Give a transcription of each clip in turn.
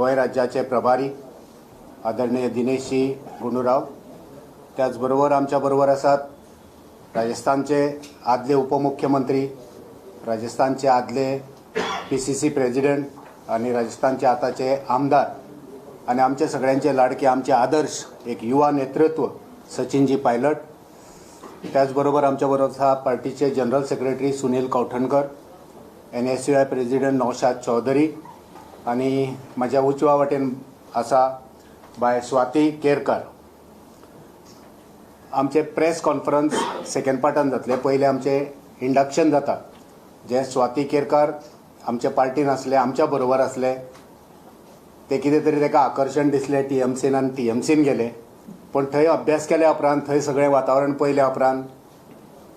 गोय राज्याचे प्रभारी आदरणीय दिनेशजी गुंडूराव, त्याचबरोबर आमच्या बरोबर असतात राजस्थानचे आदले उपमुख्यमंत्री, राजस्थानचे आदले PCC प्रेसिडेंट आणि राजस्थानचे आताचे आमदार आणि आमचे सगळ्यांचे लाडके आमचे आदर्श एक युवा नेतृत्व सचिनजी पायलट, त्याचबरोबर आमच्या बरोबर पार्टीचे general secretary Sunil Kauthankar, NSUI president Naushad Chaudhary आणि माझ्या उजव्या वाटेन आसा बाय स्वाती केरकर. आमचे प्रेस कॉन्फरन्स सेकंड पार्टान जातले. पहिले आमचे इंडक्शन जाता जे स्वाती केरकर आमचे पार्टीन असले, आमच्या बरोबर असले. ते कितें तरी ताका आकर्शण दिसले TMCन आनी TMCन गेले. पण थंय अभ्यास केल्या उपरांत, थंय सगळें वातावरण पळयल्या उपरांत,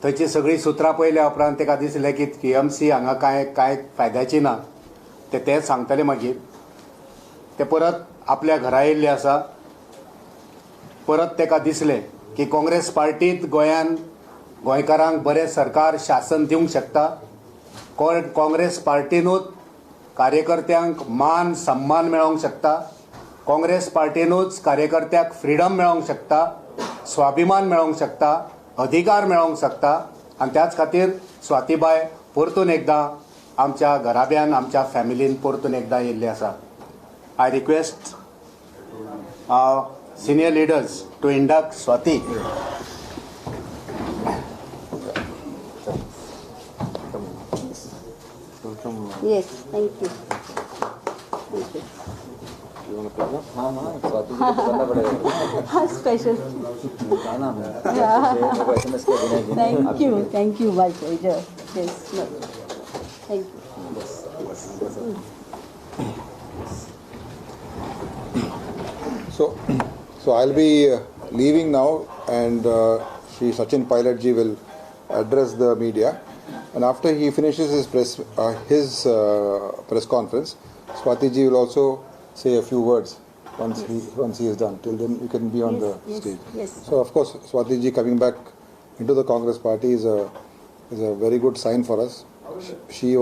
थंयची सगळी सुत्रां पळयल्या उपरांत ताका दिसलें की TMC हांगा कांय फायद्याची ना. ते सांगतले मागीर. ते परत आपल्या घरा येयल्ले आसा. परत ताका दिसलें की काँग्रेस पार्टीत गोंयांत गोंयकारांक बरें सरकार शासन दिवंक शकता. काँग्रेस पार्टीनूच कार्यकर्त्यांक मान सन्मान मेळोवंक शकता. काँग्रेस पार्टीनूच कार्यकर्त्याक फ्रीडम मेळोवंक शकता, स्वाभिमान मेळोवंक शकता, अधिकार मेळोवंक शकता. आनी त्याच खातीर स्वातीबाय परतून एकदां आमच्या घराब्यान आमच्या फॅमिलीन परतून एकदां येयल्ली आसा. I request senior leaders to induct Swati. Yes, thank you. Thank you. You want to plug up? हाँ स्वाति जी को करना पड़ेगा. हाँ, special. क्या नाम है? मेरे को SMS किया दिनेश जी ने. Thank you, my pleasure. Yes, no. Thank you. So I'll be leaving now, and Shri Sachin Pilot ji will address the media, and after he finishes his press conference, Swati ji will also say a few words once he is done. Till then you can be on the stage. Yes. So of course Swati ji coming back into the Congress party is a very good sign for us. She's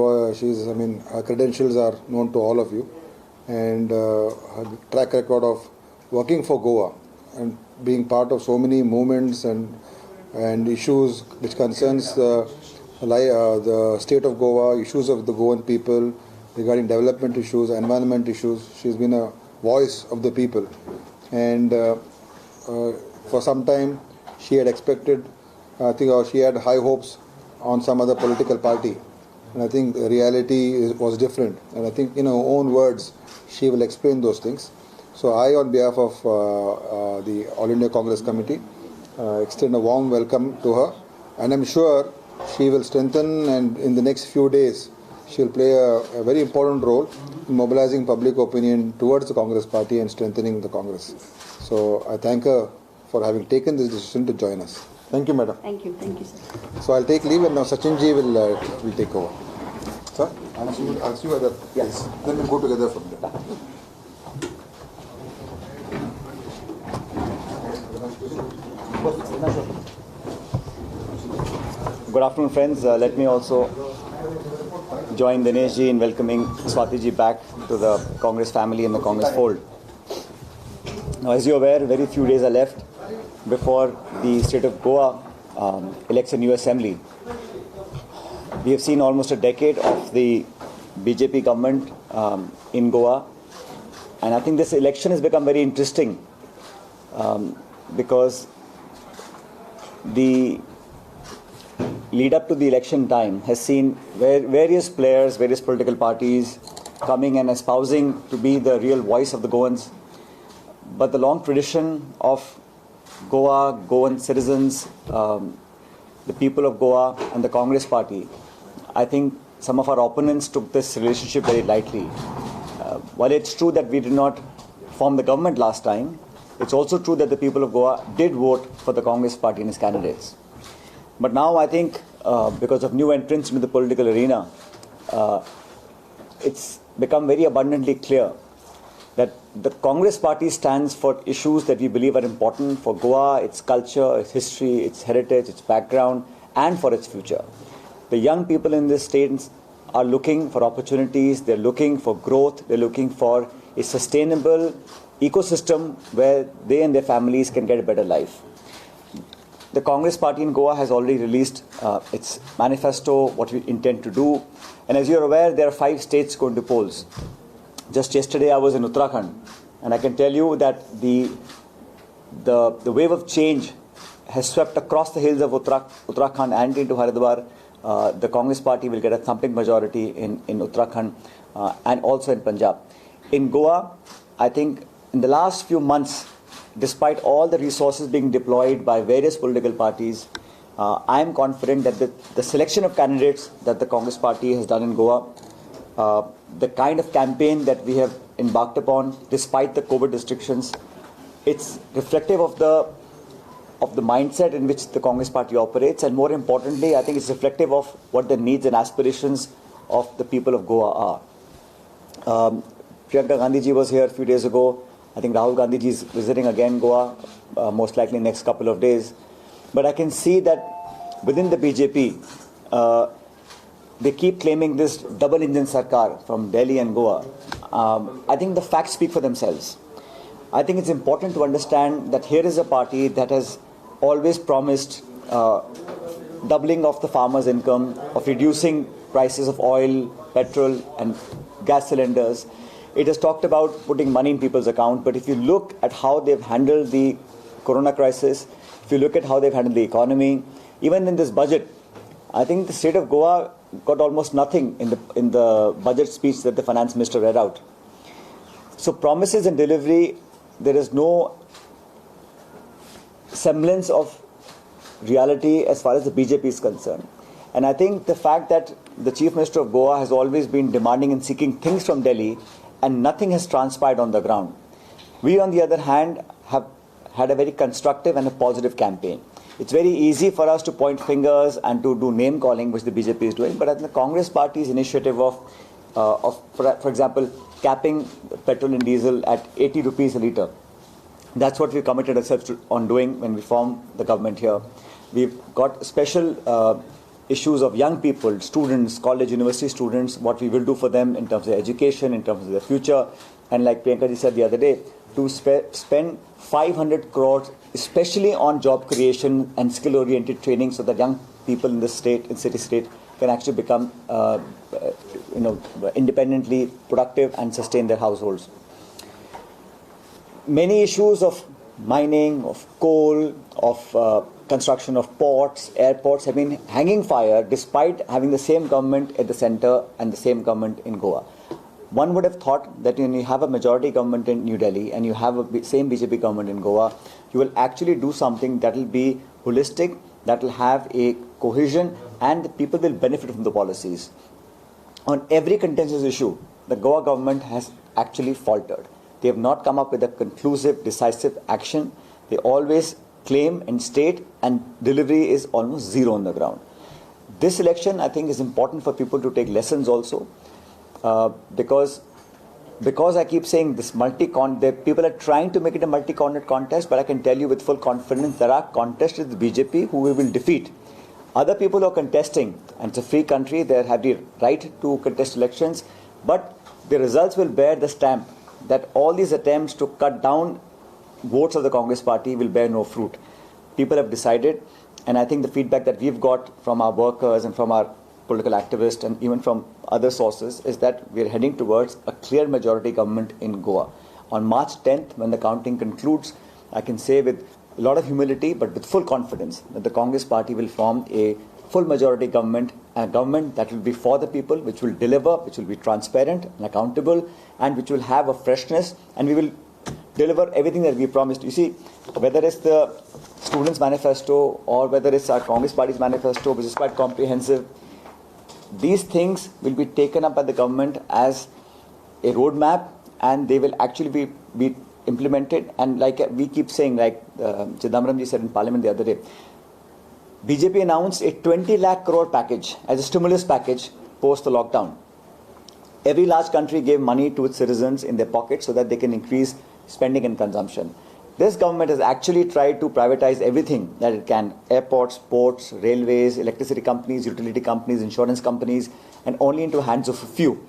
I mean, her credentials are known to all of you, and her track record of working for Goa and being part of so many movements and issues which concerns the state of Goa, issues of the Goan people regarding development issues, environment issues. She's been a voice of the people, and for some time she had expected, I think she had high hopes on some other political party, and I think the reality was different, and I think in her own words she will explain those things. So I, on behalf of the All India Congress Committee, extend a warm welcome to her, and I'm sure she will strengthen, and in the next few days she will play a very important role in mobilizing public opinion towards the Congress party and strengthening the Congress. So I thank her for having taken this decision to join us. Thank you, madam. Thank you, sir. So I'll take leave, and now Sachin ji will take over. Sir, I'll see you other. Yes. Then we'll go together from there. Good afternoon, friends. Let me also join Dinesh ji in welcoming Swati ji back to the Congress family and the Congress fold. Now, as you're aware, very few days are left before the state of Goa elects a new assembly. We have seen almost a decade of the BJP government in Goa, and I think this election has become very interesting because the lead up to the election time has seen various players, various political parties coming and espousing to be the real voice of the Goans. But the long tradition of Goa, Goan citizens, the people of Goa and the Congress party, I think some of our opponents took this relationship very lightly. While it's true that we did not form the government last time, it's also true that the people of Goa did vote for the Congress party and its candidates. But now I think because of new entrants into the political arena, it's become very abundantly clear that the Congress party stands for issues that we believe are important for Goa, its culture, its history, its heritage, its background, and for its future. The young people in this state are looking for opportunities, they're looking for growth, they're looking for a sustainable ecosystem where they and their families can get a better life. The Congress party in Goa has already released its manifesto, what we intend to do. And as you're aware, there are 5 states going to polls. Just yesterday I was in Uttarakhand, and I can tell you that the wave of change has swept across the hills of Uttarakhand and into Haridwar. The Congress party will get a thumping majority in Uttarakhand and also in Punjab. In Goa, I think in the last few months, despite all the resources being deployed by various political parties, I am confident that the selection of candidates that the Congress party has done in Goa, the kind of campaign that we have embarked upon despite the COVID restrictions, it's reflective of the mindset in which the Congress party operates, and more importantly, I think it's reflective of what the needs and aspirations of the people of Goa are. Priyanka Gandhi ji was here a few days ago. I think Rahul Gandhi ji is visiting again Goa, most likely next couple of days. But I can see that within the BJP, they keep claiming this double engine sarkar from Delhi and Goa. I think the facts speak for themselves. I think it's important to understand that here is a party that has always promised doubling of the farmers' income, of reducing prices of oil, petrol and gas cylinders. It has talked about putting money in people's account, but if you look at how they've handled the corona crisis, if you look at how they've handled the economy, even in this budget, I think the state of Goa got almost nothing in the budget speech that the finance minister read out. So promises and delivery, there is no semblance of reality as far as the BJP is concerned. And I think the fact that the Chief Minister of Goa has always been demanding and seeking things from Delhi and nothing has transpired on the ground. We, on the other hand, have had a very constructive and a positive campaign. It's very easy for us to point fingers and to do name calling, which the BJP is doing, but I think the Congress party's initiative of for example, capping petrol and diesel at 80 rupees a litre, that's what we committed ourselves on doing when we formed the government here. We've got special issues of young people, students, college, university students, what we will do for them in terms of education, in terms of their future. And like Priyanka ji said the other day, to spend 500 crores, especially on job creation and skill-oriented training, so that young people in this state, in city state, can actually become independently productive and sustain their households. Many issues of mining, of coal, of construction of ports, airports have been hanging fire despite having the same government at the center and the same government in Goa. One would have thought that when you have a majority government in New Delhi and you have a same BJP government in Goa, you will actually do something that will be holistic, that will have a cohesion, and the people will benefit from the policies. On every contentious issue, the Goa government has actually faltered. They have not come up with a conclusive, decisive action. They always claim and state, and delivery is almost zero on the ground. This election, I think, is important for people to take lessons also, because I keep saying this people are trying to make it a multi-cornered contest, but I can tell you with full confidence there are contestants with the BJP who we will defeat. Other people who are contesting, and it's a free country, they have the right to contest elections, but the results will bear the stamp that all these attempts to cut down votes of the Congress party will bear no fruit. People have decided, and I think the feedback that we've got from our workers and from our political activists and even from other sources is that we're heading towards a clear majority government in Goa. On March 10th, when the counting concludes, I can say with a lot of humility but with full confidence that the Congress party will form a full majority government, a government that will be for the people, which will deliver, which will be transparent and accountable, and which will have a freshness, and we will deliver everything that we promised. You see, whether it's the Students' Manifesto or whether it's our Congress Party's manifesto, which is quite comprehensive, these things will be taken up by the government as a roadmap, and they will actually be implemented. And like we keep saying, like Chidambaram ji said in Parliament the other day, BJP announced a 20 lakh crore package as a stimulus package post the lockdown. Every large country gave money to its citizens in their pockets so that they can increase spending and consumption. This government has actually tried to privatize everything that it can: airports, ports, railways, electricity companies, utility companies, insurance companies, and only into hands of a few.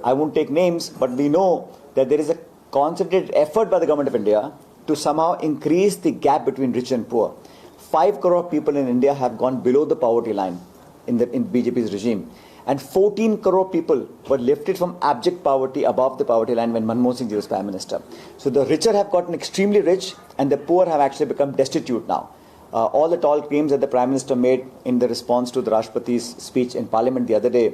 I won't take names, but we know that there is a concentrated effort by the government of India to somehow increase the gap between rich and poor. 5 crore people in India have gone below the poverty line in BJP's regime. And 14 crore people were lifted from abject poverty above the poverty line when Manmohan Singh was Prime Minister. So the richer have gotten extremely rich and the poor have actually become destitute now. All the tall claims that the Prime Minister made in the response to the Rashtrapati's speech in Parliament the other day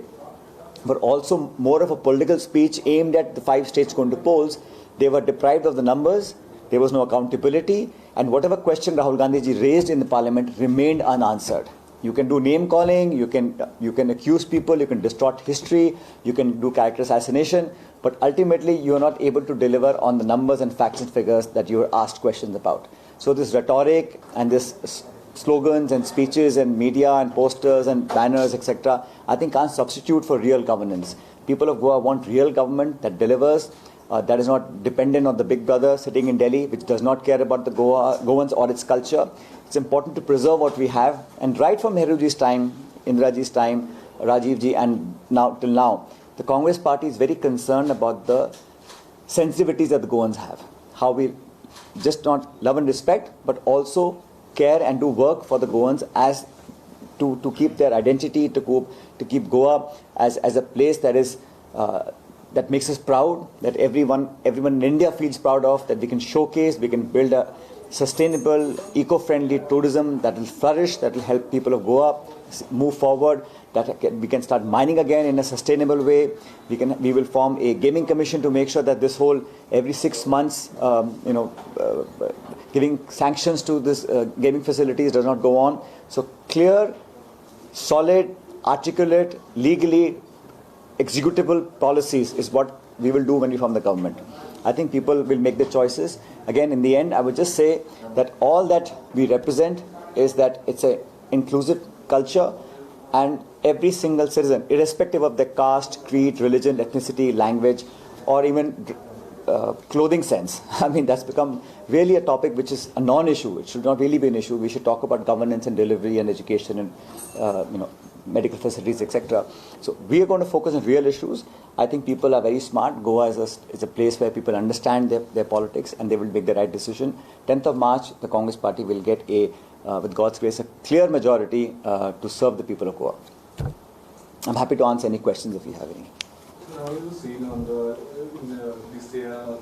were also more of a political speech aimed at the 5 states going to polls. They were deprived of the numbers, there was no accountability, and whatever question Rahul Gandhi ji raised in the Parliament remained unanswered. You can do name calling, you can accuse people, you can distort history, you can do character assassination, but ultimately you are not able to deliver on the numbers and facts and figures that you are asked questions about. So this rhetoric and this slogans and speeches and media and posters and banners, etc., I think can't substitute for real governance. People of Goa want real government that delivers, that is not dependent on the big brother sitting in Delhi, which does not care about the Goans or its culture. It's important to preserve what we have. And right from Nehruji's time, Indiraji's time, Rajiv ji, and now till now, the Congress party is very concerned about the sensitivities that the Goans have. How we just not love and respect, but also care and do work for the Goans as to keep their identity, to keep Goa as a place that is that makes us proud, that everyone in India feels proud of, that we can showcase, we can build a sustainable, eco-friendly tourism that will flourish, that will help people of Goa move forward, that we can start mining again in a sustainable way. We will form a gaming commission to make sure that this whole every 6 months, giving sanctions to this gaming facilities does not go on. So clear, solid, articulate, legally executable policies is what we will do when we form the government. I think people will make the choices. Again, in the end, I would just say that all that we represent is that it's an inclusive culture, and every single citizen, irrespective of their caste, creed, religion, ethnicity, language, or even clothing sense. I mean, that's become really a topic which is a non-issue. It should not really be an issue. We should talk about governance and delivery and education and medical facilities, etc. So we are going to focus on real issues. I think people are very smart. Goa is a place where people understand their politics and they will make the right decision. 10th of March, the Congress party will get with God's grace, a clear majority to serve the people of Goa. I'm happy to answer any questions if you have any. How is the scene on this year,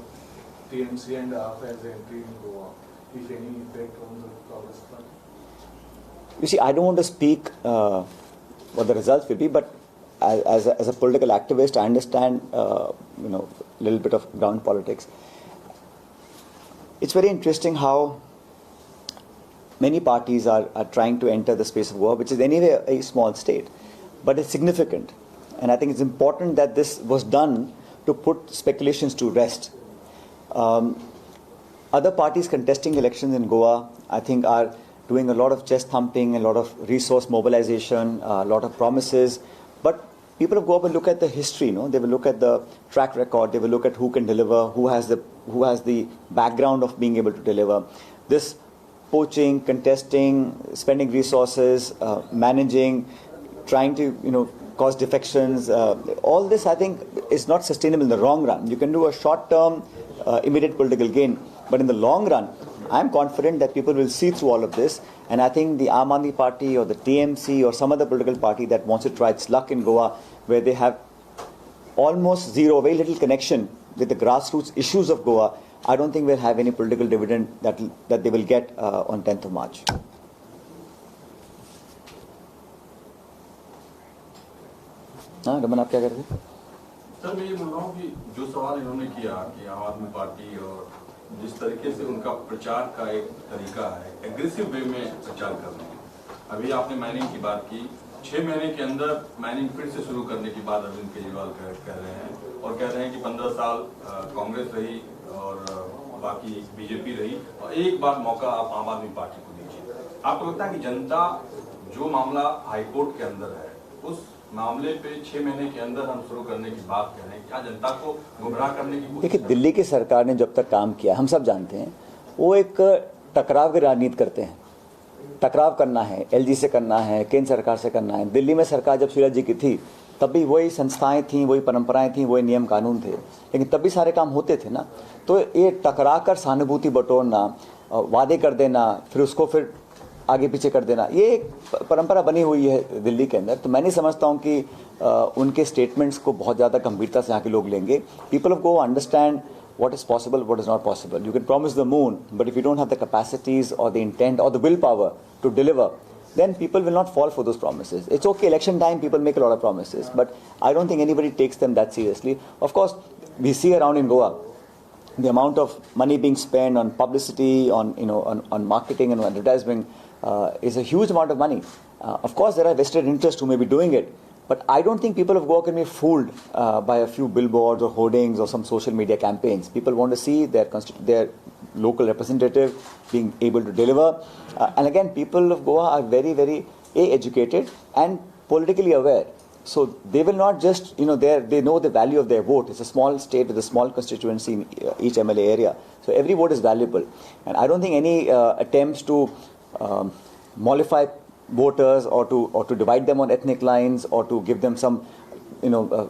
TMC and AAP as entry in Goa, if any effect on the Congress party? You see, I don't want to speak what the results will be, but as a political activist, I understand a little bit of ground politics. It's very interesting how many parties are trying to enter the space of Goa, which is anyway a small state, but it's significant. And I think it's important that this was done to put speculations to rest. Other parties contesting elections in Goa, I think, are doing a lot of chest thumping, a lot of resource mobilization, a lot of promises. But people of Goa will look at the history, they will look at the track record, they will look at who can deliver, who has the background of being able to deliver. This poaching, contesting, spending resources, managing, trying to cause defections, all this I think is not sustainable in the long run. You can do a short-term, immediate political gain, but in the long run, I'm confident that people will see through all of this, and I think the Aam Aadmi Party or the TMC or some other political party that wants to try its luck in Goa, where they have almost zero, very little connection with the grassroots issues of Goa, I don't think we'll have any political dividend that they will get on 10th of March. हाँ रमन आप क्या कर रहे थे? Sir मैं ये बोल रहा हूँ कि जो सवाल इन्होंने किया कि आम आदमी पार्टी और जिस तरीके से उनका प्रचार का एक तरीका है एग्रेसिव वे में प्रचार करने की। अभी आपने माइनिंग की बात की, 6 महीने के अंदर माइनिंग फिर से शुरू करने की बात अरविंद केजरीवाल कह रहे हैं और कह रहे हैं कि 15 साल कांग्रेस रही और बाकी बीजेपी रही और एक बार मौका आप आम आदमी पार्टी को दीजिए। आपको लगता है कि जनता जो मामला हाईकोर्ट के अंदर है उस मामले पे 6 महीने के अंदर हम शुरू करने की बात कर रहे हैं, क्या जनता को गुमराह करने की कोशिश? देखिए, दिल्ली की सरकार ने जब तक काम किया, हम सब जानते हैं, वो एक टकराव की राजनीति करते हैं। टकराव करना है, एलजी से करना है, केंद्र सरकार से करना है। दिल्ली में सरकार जब शीला जी की थी तब भी वही संस्थाएं थी, वही परंपराएं थी, वही नियम कानून थे, लेकिन तब भी सारे काम होते थे ना। तो ये टकरा कर सहानुभूति बटोरना, वादे कर देना, फिर उसको फिर आगे पीछे कर देना, ये एक परंपरा बनी हुई है दिल्ली के अंदर। तो मैं नहीं समझता हूँ कि उनके स्टेटमेंट्स को बहुत ज़्यादा गंभीरता से यहाँ के लोग लेंगे। People of Goa understand what is possible, what is not possible. You can promise the moon, but if you don't have the capacities or the intent or the willpower to deliver, then people will not fall for those promises. It's okay, election time, people make a lot of promises, but I don't think anybody takes them that seriously. Of course, we see around in Goa, the amount of money being spent on publicity, on marketing and advertising is a huge amount of money. Of course, there are vested interests who may be doing it, but I don't think people of Goa can be fooled by a few billboards or hoardings or some social media campaigns. People want to see their local representative being able to deliver. And again, people of Goa are very, very educated and politically aware. So they will not just, they know the value of their vote. It's a small state with a small constituency in each MLA area. So every vote is valuable. And I don't think any attempts to mollify voters or to divide them on ethnic lines or to give them some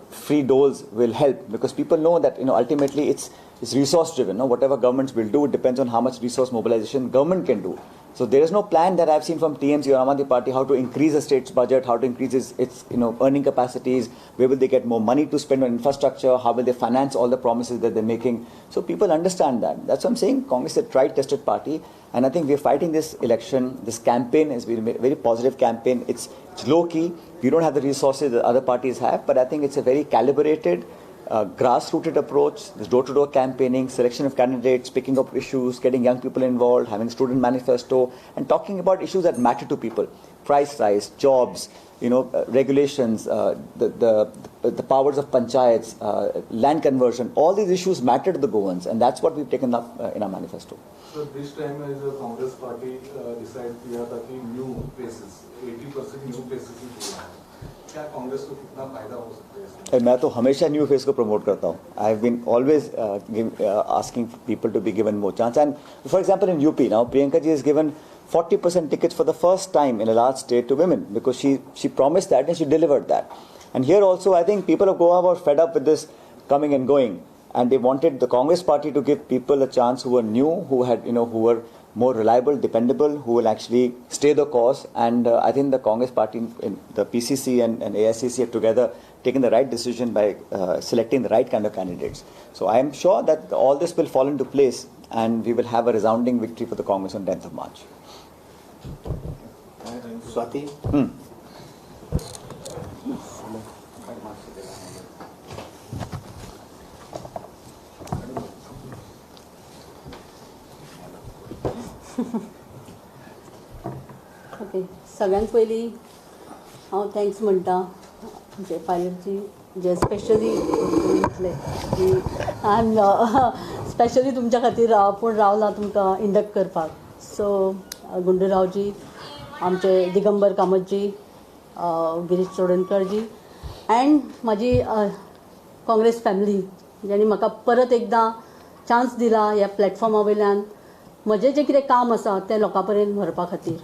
free doles will help, because people know that ultimately it's resource driven. Whatever governments will do, it depends on how much resource mobilization government can do. So there is no plan that I've seen from TMC or Aam Aadmi Party how to increase the state's budget, how to increase its earning capacities, where will they get more money to spend on infrastructure, how will they finance all the promises that they're making. So people understand that. That's what I'm saying. Congress is a tried, tested party, and I think we're fighting this election. This campaign has been a very positive campaign. It's low key. We don't have the resources that other parties have, but I think it's a very calibrated, grassrooted approach. This door-to-door campaigning, selection of candidates, picking up issues, getting young people involved, having student manifesto, and talking about issues that matter to people: price rise, jobs, regulations, the powers of panchayats, land conversion. All these issues matter to the Goans, and that's what we've taken up in our manifesto. So this time as a Congress party decide किया था कि new faces, 80% new faces ही बोला है. क्या कांग्रेस को कितना फायदा हो सकता है इसमें? मैं तो हमेशा न्यू फेस को प्रमोट करता हूँ. I have been always asking people to be given more chance. And for example in UP now Priyanka ji is given 40% tickets for the first time in a large state to women, because she promised that and she delivered that. And here also I think people of Goa were fed up with this coming and going, and they wanted the Congress party to give people a chance who were new, who had who were more reliable, dependable, who will actually stay the course. And I think the Congress party, the PCC and AICC have together taken the right decision by selecting the right kind of candidates. So I am sure that all this will fall into place and we will have a resounding victory for the Congress on 10th of March. Swati? Okay, सगळ्यांत पयलीं हांव thanks म्हणटा म्हणजे पायलटजी जे specially इतले की specially तुमच्या खातीर पूण रावला तुमकां इंडक्ट करपाक. सो गुंडूरावजी, आमचे दिगंबर कामतजी, गिरीश चोडणकरजी अँड म्हाजी काँग्रेस फॅमिली जाणी म्हाका परत एकदां चान्स दिला ह्या प्लॅटफॉर्मा वयल्यान म्हजें जें कितें काम आसा तें लोकां पर्यंत व्हरपा खातीर.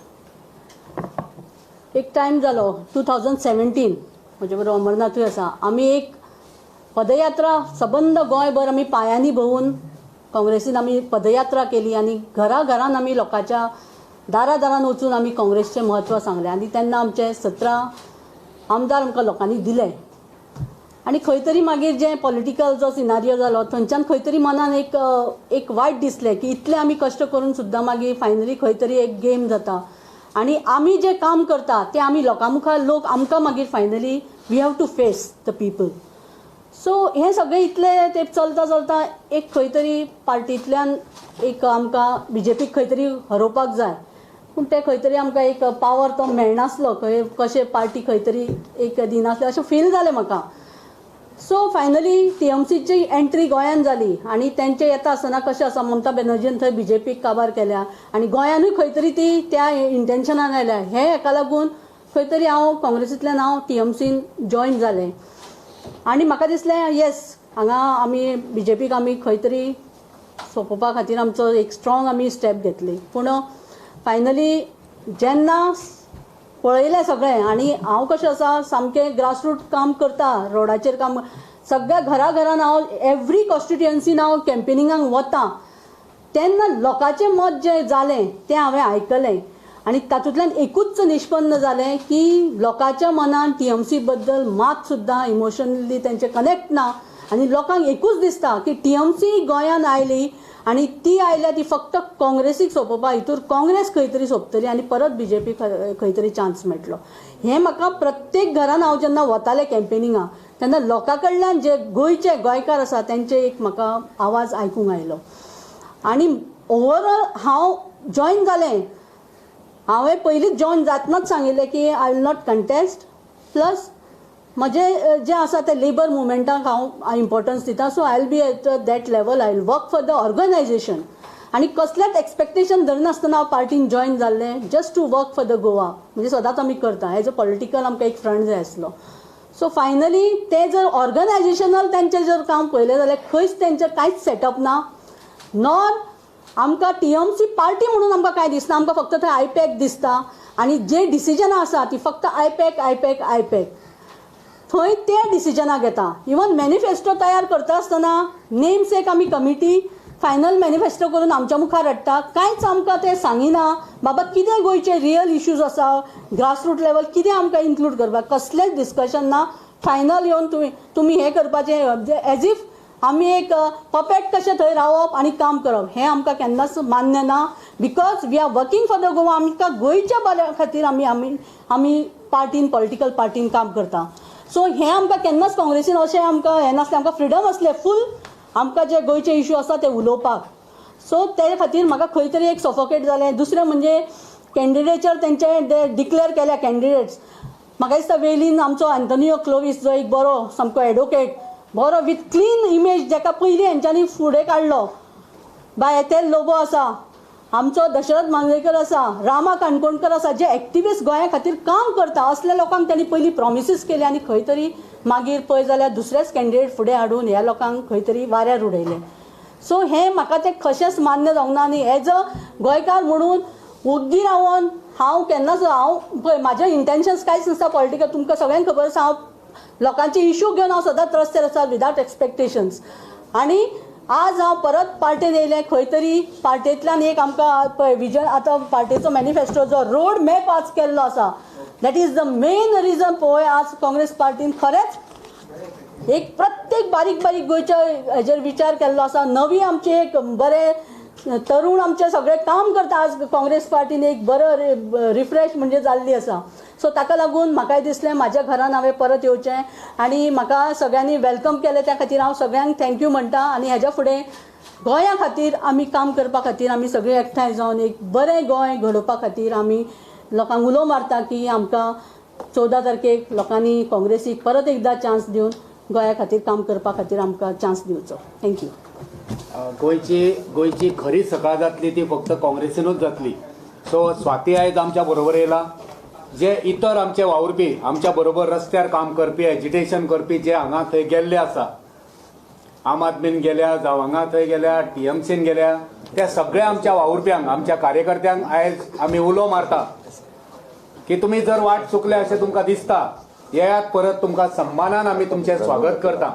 एक टायम जालो 2017, म्हजे बरोबर अमरनाथूय आसा, आमी एक पदयात्रा सबंद गोंयभर आमी पांयांनी भोंवून काँग्रेसीन आमी पदयात्रा केली आनी घराघरान आमी लोकांच्या दारान वचून आमी काँग्रेसचें म्हत्व सांगलें. आनी तेन्ना आमचे 17 आमदार आमकां लोकांनी दिले. आनी खंय तरी मागीर जें पॉलिटिकल जो सिनारियो जालो थंयच्यान खंय तरी मनान एक वायट दिसलें की इतले आमी कश्ट करून सुद्दां मागीर फायनली खंय तरी एक गेम जाता आनी आमी जें काम करता तें आमी लोकां मुखार लोक आमकां मागीर finally we have to face the people. So हें सगळें इतलें तें चलता एक खंय तरी पार्टींतल्यान एक आमकां BJPक खंय तरी हरोवपाक जाय, पूण तें खंय तरी आमकां एक पावर तो मेळनासलो, खंय कशें पार्टी खंय तरी एक दिनासले अशें फील जालें म्हाका. सो फायनली TMCची एंट्री गोंयान जाली आनी तेंचे येता आसतना कशें आसा ममता बॅनर्जीन थंय BJPक काबार केल्या आनी गोंयानूय खंय तरी ती त्या इंटेन्शनान आयल्या. हे हेका लागून खंय तरी हांव काँग्रेसींतल्यान TMCन जॉयन जालें आनी म्हाका दिसलें येस हांगा आमी BJPक आमी खंय तरी सोंपोवपा खातीर आमचो एक स्ट्रॉंग आमी स्टेप घेतली. पूण फायनली जेन्ना पळयलें सगळें आनी हांव कशें आसा सामकें ग्रासरूट काम करता, रोडाचेर काम, सगळ्या घरान हांव एवरी कॉन्स्टिट्युएन्सीन हांव कॅम्पेनिंगाक वता तेन्ना लोकांचें मत जें जालें तें हांवें आयकलें आनी तातूंतल्यान एकूच निष्पन्न जालें की लोकांच्या मनान टीएमसी बद्दल मात सुद्दां इमोशनली तेंचे कनेक्ट ना आनी लोकांक एकूच दिसता की टीएमसी गोंयान आयली आनी ती आयल्या ती फक्त काँग्रेसीक सोंपोवपा, हितूर काँग्रेस खंय तरी सोंपतली आनी परत बीजेपी खंय तरी चान्स मेळटलो. हें म्हाका प्रत्येक घरान हांव जेन्ना वतालें कॅम्पेनिंगाक तेन्ना लोकां कडल्यान जे गोंयचे गोंयकार आसा तेंचे एक म्हाका आवाज आयकूंक आयलो. आनी ओवरऑल हांव जॉयन जालें. हांवें पयलींच जॉयन जातनाच सांगिल्लें की I will not contest, plus म्हजें जें आसा तें लेबर मुवमेंटाक हांव इम्पॉर्टन्स दिता. So I will be at that level, I will work for the organisation. आनी कसलेंच एक्सपेक्टेशन धरनासतना हांव पार्टीन जॉयन जाल्लें just to work for the Goa. म्हणजे सदांच आमी करता एज अ पॉलिटिकल आमकां एक फ्रंट जाय आसलो. सो फायनली ते जर ऑर्गनायझेशनल तेंचें जर काम पळयलें जाल्यार खंयच तेंचें कांयच सेटअप ना, नॉर आमकां टीएमसी पार्टी म्हणून आमकां कांय दिसना. आमकां फक्त थंय आयपॅक दिसता आनी जे डिसिजनां आसा ती फक्त आयपॅक थंय ते डिसिजनां घेता. इवन मॅनिफेस्टो तयार करता आसतना नेम्स एक आमी कमिटी फायनल मॅनिफेस्टो करून आमच्या मुखार हाडटा, कांयच आमकां ते सांगिना बाबा कितें गोंयचे रियल इश्यूज आसा, ग्रासरूट लेवल कितें आमकां इन्क्लूड करपाक, कसलेंच डिस्कशन ना. फायनल येवन तुमी हें करपाचें एज इफ आमी एक पपेट कशें थंय रावप आनी काम करप, हें आमकां केन्नाच मान्य ना. Because we are working for the Goa. आमकां गोंयच्या बऱ्या खातीर आमी पार्टीन पॉलिटिकल पार्टीन काम करता. सो हें आमकां केन्नाच काँग्रेसीन अशें आमकां हें नासलें. आमकां फ्रिडम आसलें फूल आमकां जे गोंयचे इश्यू आसा ते उलोवपाक. सो ते खातीर म्हाका खंय तरी एक सफोकेट जालें. दुसरें म्हणजे कॅन्डिडेचर तेंचे डिक्लेअर केल्या कॅन्डिडेट्स. म्हाका दिसता वेलीन आमचो अँटोनियो क्लोविस जो एक बरो सामको एडवोकेट, बरो विथ क्लीन इमेज, जाका पयलीं हेंच्यांनी फुडें काडलो. बाय ते लोबो आसा, आमचो दशरथ मांद्रेकर आसा, रामा काणकोणकर आसा, जे एक्टिविस्ट गोंया खातीर काम करता, असल्या लोकांक त्यांनी पयलीं प्रॉमिसीस केले आनी खंय तरी मागीर पळय जाल्यार दुसरेच कॅन्डिडेट फुडें हाडून ह्या लोकांक खंय तरी वाऱ्यार उडयले. सो हें म्हाका तें कशेंच मान्य जावंक ना. आनी एज अ गोंयकार म्हणून ओग्गी रावन हांव केन्नाच पळय म्हाजे इंटेन्शन्स कांयच नासता पॉलिटिकल. तुमकां सगळ्यांक खबर आसा हांव लोकांचे इश्यू घेवन हांव सदांच रस्त्यार आसा विदाउट एक्सपेक्टेशन्स. आनी आज हांव परत पार्टेन येयलें. खंय तरी पार्टेंतल्यान एक आमकां पळय विजन आतां पार्टेचो मॅनिफेस्टो जो रोड मॅप आज केल्लो आसा, that is the main reason पळय आज काँग्रेस पार्टीन खरेंच एक प्रत्येक बारीक गोंयच्या हेजेर विचार केल्लो आसा. नवी आमचे एक बरे तरुण आमचे सगळे काम करता आज काँग्रेस पार्टीन एक बरो रिफ्रेश म्हणजे जाल्ली आसा. सो ताका लागून म्हाकाय दिसलें म्हाज्या घरान हांवें परत येवचें आनी म्हाका सगळ्यांनी वेलकम केलें. त्या खातीर हांव सगळ्यांक थँक्यू म्हणटा. आनी हेज्या फुडें गोंया खातीर आमी काम करपा खातीर आमी सगळे एकठांय जावन एक बरें गोंय घडोवपा खातीर आमी लोकांक उलो मारता की आमकां 14 तारखेक लोकांनी काँग्रेसीक परत एकदां चान्स दिवन गोंया खातीर काम करपा खातीर आमकां चान्स दिवचो. थँक्यू. गोंयची खरी सकाळ जातली ती फक्त काँग्रेसीनूच जातली. सो स्वाती आयज आमच्या बरोबर येयला. जे इतर आमचे वावुरपी आमच्या बरोबर रस्त्यार काम करपी एजिटेशन करपी जे हांगा थंय गेल्ले आसा, आम आदमीन गेल्या जावं हांगा थंय गेल्या, टीएमसीन गेल्या, त्या सगळ्या आमच्या वावुरप्यांक आमच्या कार्यकर्त्यांक आयज आमी उलो मारता की तुमी जर वाट चुकले अशें तुमकां दिसता, येयात परत, तुमकां सन्मानान आमी तुमचें स्वागत करता.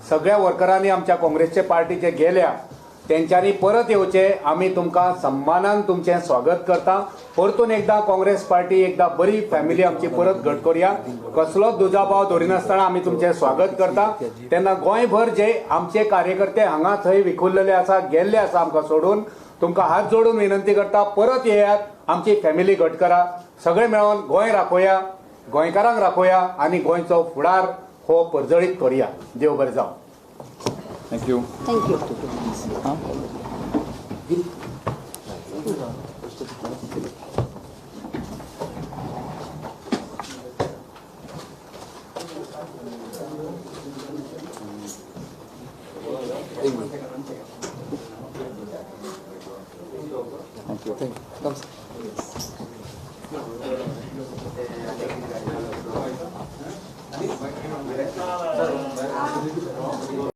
सगळ्या वर्करांनी आमच्या काँग्रेसचे पार्टीचे गेल्या तेंच्यांनी परत येवचे. आमी तुमकां सन्मानान तुमचें स्वागत करता. परतून एकदां काँग्रेस पार्टी एकदां बरी फॅमिली आमची परत घट करुया. कसलोच दुजाभाव धरिनासतना आमी तुमचें स्वागत करता. तेन्ना गोंयभर जे आमचे कार्यकर्ते हांगा थंय विखुरलेले आसा, गेल्ले आसा आमकां सोडून, तुमकां हात जोडून विनंती करता परत येयात, आमची फॅमिली घट करा. सगळे मेळोन गोंय राखोया, गोंयकारांक राखोया आनी गोंयचो फुडार हो परजळीत करुया. देव बरें जावं. थँक्यू. थँक्यू. Thank you.